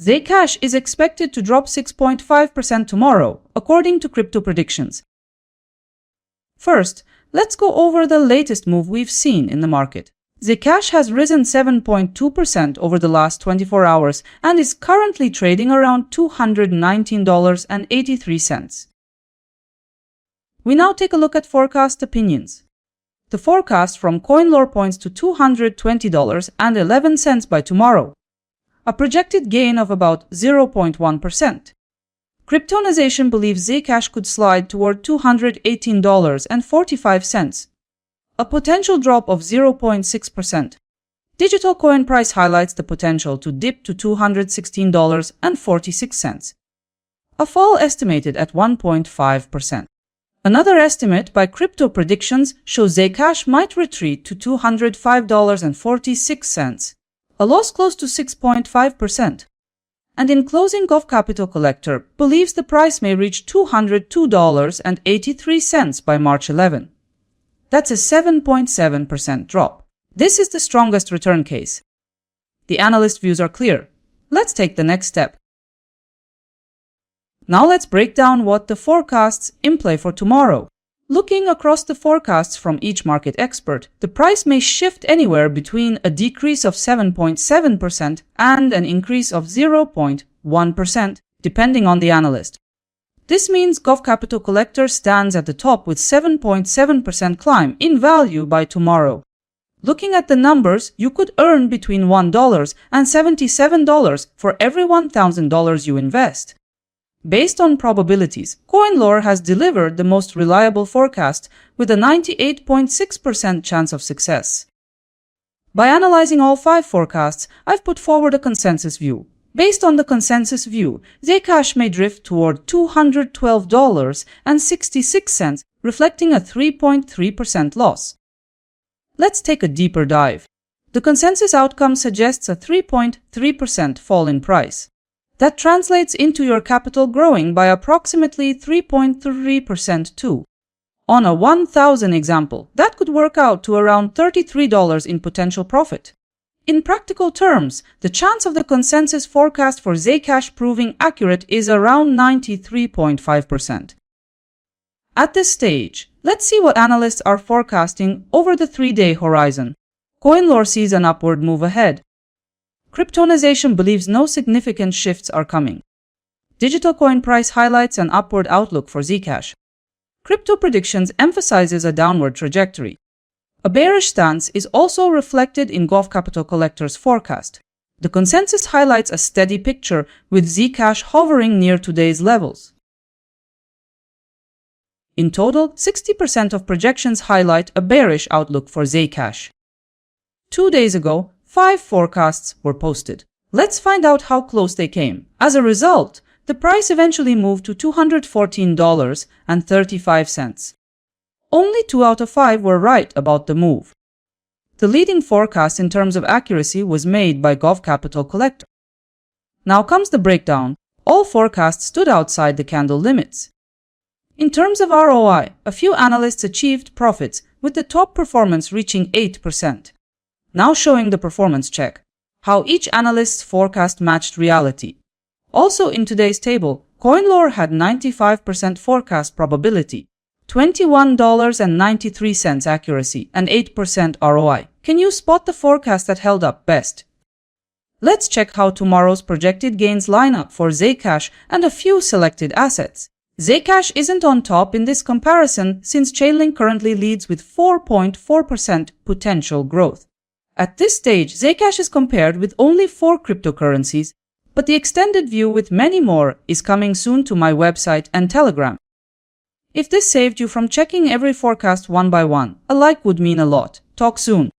Zcash is expected to drop 6.5% tomorrow, according to crypto predictions. First, let's go over the latest move we've seen in the market. Zcash has risen 7.2% over the last 24 hours and is currently trading around $219.83. We now take a look at opinions. The forecast from CoinLore points to $220.11 by tomorrow, a projected gain of about 0.1%. Cryptonization believes Zcash could slide toward $218.45, a potential drop of 0.6%. Digital coin price highlights the potential to dip to $216.46, a fall estimated at 1.5%. Another estimate by crypto predictions shows Zcash might retreat to $205.46, a loss close to 6.5%. And in closing, Gov Capital Collector believes the price may reach $202.83 by March 11. That's a 7.7% drop. This is the strongest return case. The analyst views are clear. Let's take the next step. Now let's break down what the forecasts imply for tomorrow. Looking across the forecasts from each market expert, the price may shift anywhere between a decrease of 7.7% and an increase of 0.1%, depending on the analyst. This means Gov Capital Collector stands at the top with 7.7% climb in value by tomorrow. Looking at the numbers, you could earn between $1 and $77 for every $1,000 you invest. Based on probabilities, CoinLore has delivered the most reliable forecast with a 98.6% chance of success. By analyzing all 5 forecasts, I've put forward a consensus view. Based on the consensus view, Zcash may drift toward $212.66, reflecting a 3.3% loss. Let's take a deeper dive. The consensus outcome suggests a 3.3% fall in price. That translates into your capital growing by approximately 3.3% too. On a 1,000 example, that could work out to around $33 in potential profit. In practical terms, the chance of the consensus forecast for Zcash proving accurate is around 93.5%. At this stage, let's see what analysts are forecasting over the 3-day horizon. CoinLore sees an upward move ahead. Cryptonization believes no significant shifts are coming. Digital coin price highlights an upward outlook for Zcash. Crypto predictions emphasizes a downward trajectory. A bearish stance is also reflected in Gov Capital Collector's forecast. The consensus highlights a steady picture with Zcash hovering near today's levels. In total, 60% of projections highlight a bearish outlook for Zcash. 2 days ago, 5 forecasts were posted. Let's find out how close they came. As a result, the price eventually moved to $214.35. Only 2 out of 5 were right about the move. The leading forecast in terms of accuracy was made by Gov Capital Collector. Now comes the breakdown. All forecasts stood outside the candle limits. In terms of ROI, a few analysts achieved profits, with the top performance reaching 8%. Now showing the performance check, how each analyst's forecast matched reality. Also in today's table, CoinLore had 95% forecast probability, $21.93 accuracy, and 8% ROI. Can you spot the forecast that held up best? Let's check how tomorrow's projected gains line up for Zcash and a few selected assets. Zcash isn't on top in this comparison since Chainlink currently leads with 4.4% potential growth. At this stage, Zcash is compared with only 4 cryptocurrencies, but the extended view with many more is coming soon to my website and Telegram. If this saved you from checking every forecast one by one, a like would mean a lot. Talk soon.